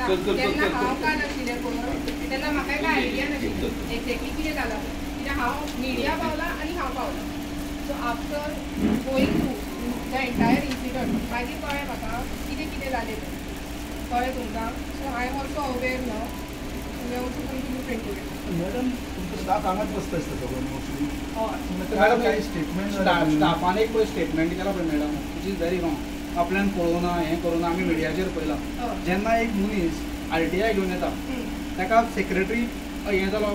ना जेन्ना हांव काल आशिल्लें पळय तेन्ना म्हाका काय आयडिया नाशिल्ली एक्झॅक्टली कितें जालां कित्याक हांव मिडिया पावला आनी हांव पावलां so after going through the entire incident मागीर कळ्ळें म्हाका कितें कितें जालें तें कळ्ळें तुमकां so I am also aware now we also going to look into it madam तुमचो स्टाफ हांगाच बसता आसता सगळो मोस्टली हय मॅडम काही स्टेटमेंट स्टाफान एक पळय स्टेटमेंट केला पळय madam which is very wrong आपल्यान पळोवना हें करूना आमी मिडियाचेर पळयलां जेन्ना एक मनीस RTI घेवन येता ताका सेक्रेटरी हें जालो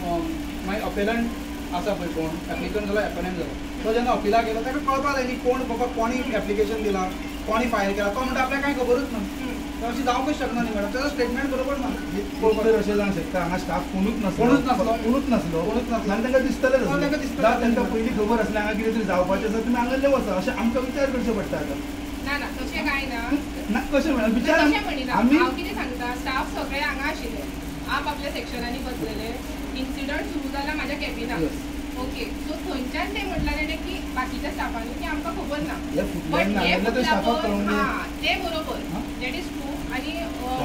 मागीर अपेलंट आसा पळय कोण एप्लिकंट जालो एपेलंट जालो तो जेन्ना अपिलाक गेलो ताका कळपा जाय न्ही कोण बाबा कोणी एप्लिकेशन दिलां कोणी फायल केला तो म्हणटा आपल्याक कांय खबरूच ना अशें जावंकच शकना न्ही मॅडम ताचो स्टेटमेंट बरोबर ना पळोवपाक अशें जावंक शकता हांगा स्टाफ कोणूच नासलो आनी तांकां दिसतलें तांकां पयलीं खबर आसलें हांगा कितें तरी जावपाचें आसा तुमी हांगा वचा अशें आमकां विचार करचो पडटा आतां ना तशें कांय ना कशें मॅडम विचार आमी हांव कितें सांगता स्टाफ सगळे हांगा आशिल्ले आप आपल्या सेक्शनांनी बसलेले इन्सिडंट सुरू जाला म्हाज्या कॅबिनाक ओके सो थंयच्यान ते म्हणलेले की बाकीच्या स्टाफांनी की आमकां खबर ना बट हे ते बरोबर दॅट इज ट्रू आनी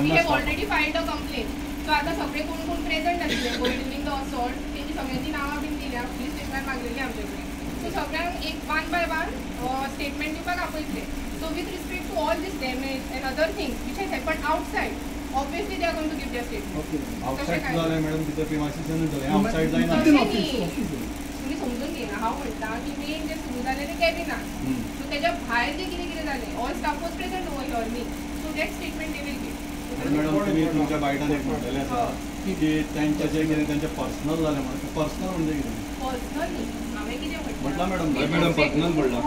we have already filed a complaint so आतां सगळे कोण कोण प्रेझंट आसले ड्युरिंग द असॉल्ट तेंची सगळ्यांची नांवां बीन दिल्या पुलीस स्टेशनार मागलेली आमचे कडेन सो सगळ्यांक एक वन बाय वन स्टेटमेंट दिवपाक आपयतले so with respect to all these damage and other things which has happen outside obviously they are going to give their statement okay outside झालं madam तिथे प्रिमायसेशन झालं आउटसाइड जाईन तुम्ही समजून घेना हांव म्हणटा की मेन जे सुरू जालें तें कॅबिनान सो तेज्या भायर जे कितें कितें जालें all staff was present over hear me so that statement they will give madam तुम्ही तुमच्या बायटान एक म्हणलेलें आसा की त्यांच्या जे कितें त्यांचे पर्सनल जालें म्हणून पर्सनल म्हणजे कितें पर्सनल न्ही हांवें कितें म्हटलं मॅडम पर्सनल म्हणलं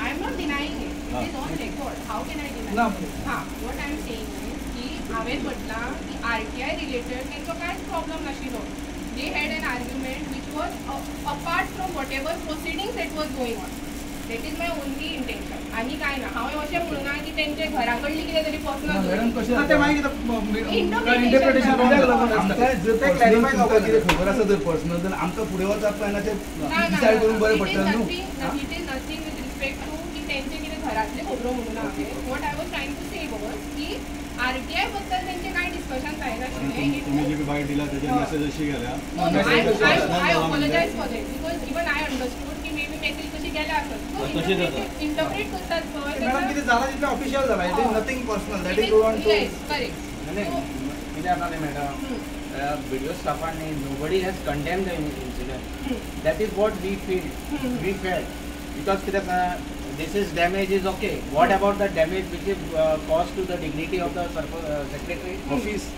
I am not denying it it is on record how can I deny हां वॉट आय एम सेइंग हांवें म्हटलां की RTI रिलेटेड तेंचो कांयच प्रॉब्लम नाशिल्लो they had an argument which was apart from whatever proceedings that was going on that is my only intention आनी कांय ना हांवें अशें म्हणुना की तेंचे घरा कडली कितें तरी खबर आसा जर पर्सनल जाल्यार आमकां फुडें वचप प्लॅनाचेर डिसायड करून बरें पडटलें न्हू it is nothing with respect to की तेंचे कितें घरांतले खबरो म्हणून हांवें what I was trying to say was की RTI बद्दल तेंचे कांय डिस्कशन जायनाशिल्लें तुम्ही जी बायट दिला तेजे मेसेज अशी गेल्या I apologize for that because even I understood की maybe मेसेज कशी गेल्या आसत इंटरप्रेट करतात पळय मॅडम कितें जाला तितलें ऑफिशियल जाला it is nothing personal that is gone to correct कितें जाता न्ही मॅडम व्हिडिओ स्टाफान nobody has condemned the incident that is what we felt because कितें this is damage is okay what about the damage which is caused to the dignity of the secretary office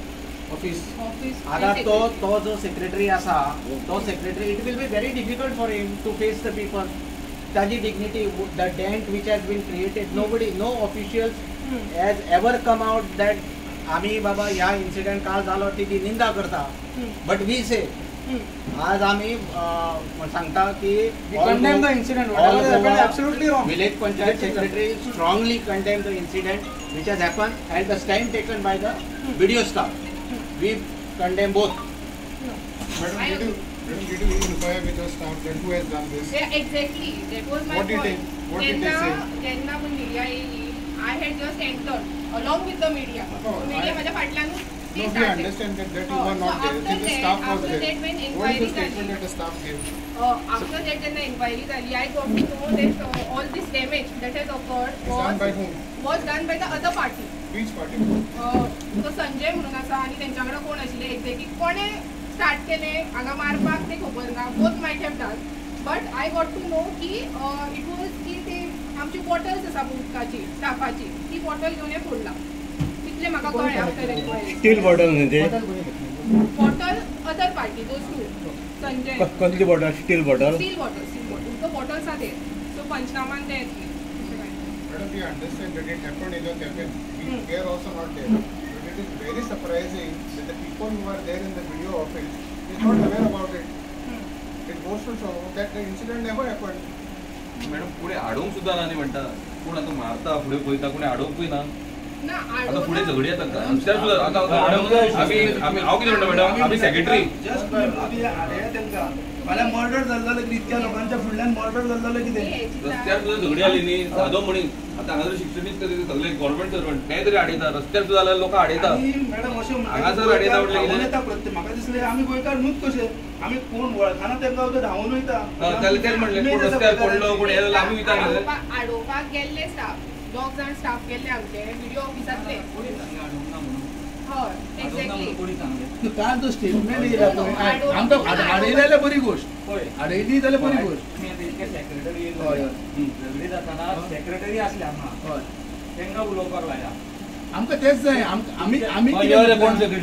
आता तो जो secretary असा तो secretary it will be very difficult for him to face the people ताजी dignity the dent which has been created nobody no officials has ever come out that आम्ही बाबा ह्या incident काल झालो ती निंदा करता but we say आज आम्ही सांगता की condemn the incident whatever has happened absolutely wrong village panchayat secretary strongly condemn the incident which has happened and the stand taken by the video staff we condemn both Madam, did you inquire with the staff that who has done this? Yeah, exactly that was my point. What did they say? Jenna when media I had just entered along with the media media माझ्या फाटल्यान No, we understand that you were not there. The staff was there. What is the statement that the staff gave? After that, when the inquiry झाली, I got to know that all this damage that has occurred was done by the other party. Which party? तो संजय म्हणून आसा आणि त्यांच्याकडे कोण आशिल्ले exactly कोणे start केले हांगा मारपाक ते खबर ना both might have done but I got to know की इट वॉज की ते आमची बॉटल्स आसा उदकाची स्टाफाची ती बॉटल घेवन हे फोडला म्हाका कळ्ळें आफ्टर एन्क्वायरी स्टील बॉटल म्हणजे bottle other party those two Sanjay कसली बॉटल स्टील बॉटल तो बॉटल्स आर देर सो पंचनामान ते Madam, we understand that it happened in the cafe. We are also not there. But it is very surprising that the people who are there in the video office is not aware about it. It goes to show that the incident never happened. Madam पुढे अडवून सुद्धा नाही म्हणता कोण आता मारता पुढे पळयता कोणी अडवूय ना आता पुढे झगडी येतात का आमच्या सुद्धा आता मॅडम आम्ही हांव कितें म्हणटा मॅडम आम्ही सेक्रेटरी जस्ट फाल्यां मर्डर जाल्लो जाल्यार इतक्या लोकांच्या फुडल्यान मर्डर जाल्लो जाल्यार कितें रस्त्यार सुद्दां झगडी आली न्ही सादो म्हणून आतां हांगा जर शिक्षणीक तरी सगळे गव्हर्नमेंट सर्वंट ते तरी आडयता रस्त्यार सुद्दां जाल्यार लोक आडयता मॅडम अशें हांगासर आडयता म्हटल्यार येता प्रत्येक म्हाका दिसलें आमी गोंयकार न्हूच कशे आमी कोण वळखाना तेंकां हांव धांवून वयता तेच म्हणलें कोण रस्त्यार पडलो कोण हे जाल्यार आमी वयता आडोवपाक गेल्ले स्टाफ 2 जाण स्टाफ गेल्ले आमचे व्हिडिओ ऑफिसांतले हय एक्झॅक्टली काय तो स्टेटमेंट येयला पळय आमकां आडयली जाल्यार बरी गोश्ट आडयली जाल्यार बरी गोश्ट सेक्रेटरी झगडी जाताना सेक्रेटरी आसले हांगा तेंकां उलोवपाक लायला आमकां तेच जाय आमी कोण सेक्रेटरी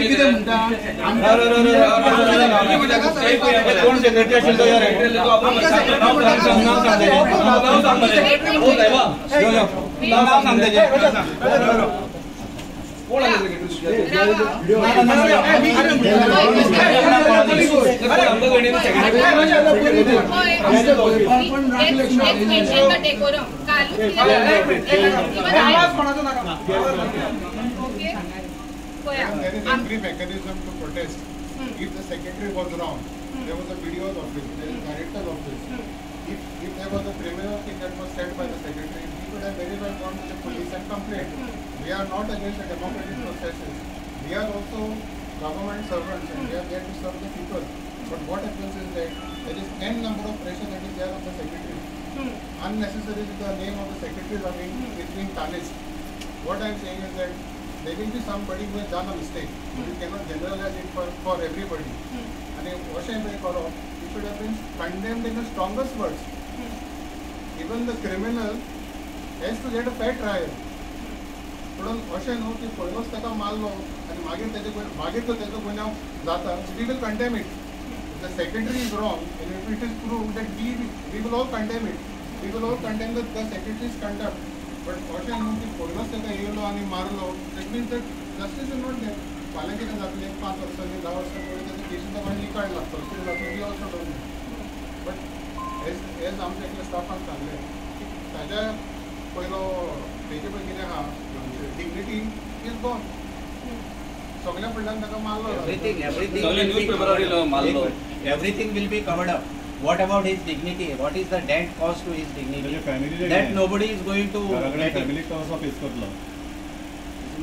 कितें म्हणटा कोण सेक्रेटरी आशिल्लो तो कोण There is every mechanism to protest. If the secretary was wrong, there was a BDO's office, there is director's office. If there was a criminal thing that was said by the secretary, he could have very well gone to the police and complained. We are not against the democratic processes. We are also government servants and we are there to serve the people. But what happens is that there is n number of pressure that is there on the secretary. Unnecessarily the name of the secretary is being tarnished. What I am saying is that there will be somebody who has done a mistake. You cannot generalize it for everybody. And what I may call off, it should have been condemned in the strongest words. Even the criminal has to get a fair trial. म्हणून अशें न्हू की पयलोच ताका मारलो आनी मागीर तो तेजो गुन्यांव जाता we will condemn it. The secretary is wrong and if it is proved that we will all condemn it. We will all condemn the secretary's conduct. But अशें न्हू की पयलोच ताका येयलो आनी मारलो that means that justice is not there. फाल्यां कितें जातलें 5 वर्सांनी 10 वर्सांनी ताच्या केसीचा मागीर निकाल लागतलो कितें जातलें we also don't know. But as आमच्या एकल्या स्टाफान सांगलें की ताच्या पयलो तेजे पळय कितें आहा dignity is gone. सगळ्या फुडल्यान ताका मारलो. Everything will be covered up. What about his dignity? What is the dent caused to his dignity? That nobody is going to family cause of face करतलो.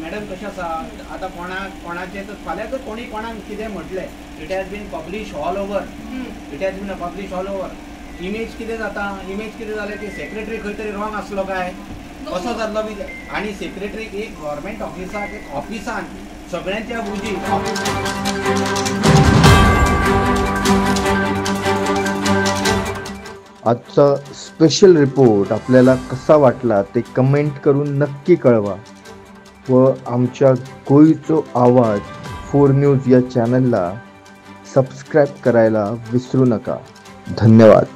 मॅडम कशें आसा आतां कोणाचें फाल्यां जर कोणी कोणाक कितें म्हटलें it has been publish all over. It has been publish all over. Image कितें जाता इमेज कितें जालें की सेक्रेटरी खंय तरी रॉंग आसलो काय कसो जाल्लो बी. आनी सेक्रेटरी एक गव्हर्मेंट ऑफिसाक एक ऑफिसान सगळ्यांच्या बुजी आजचा स्पेशल रिपोर्ट आपल्याला कसा वाटला ते कमेंट करून नक्की कळवा व आमच्या गोंयचो आवाज 4 न्यूज या चॅनलला सबस्क्राईब करायला विसरू नका. धन्यवाद.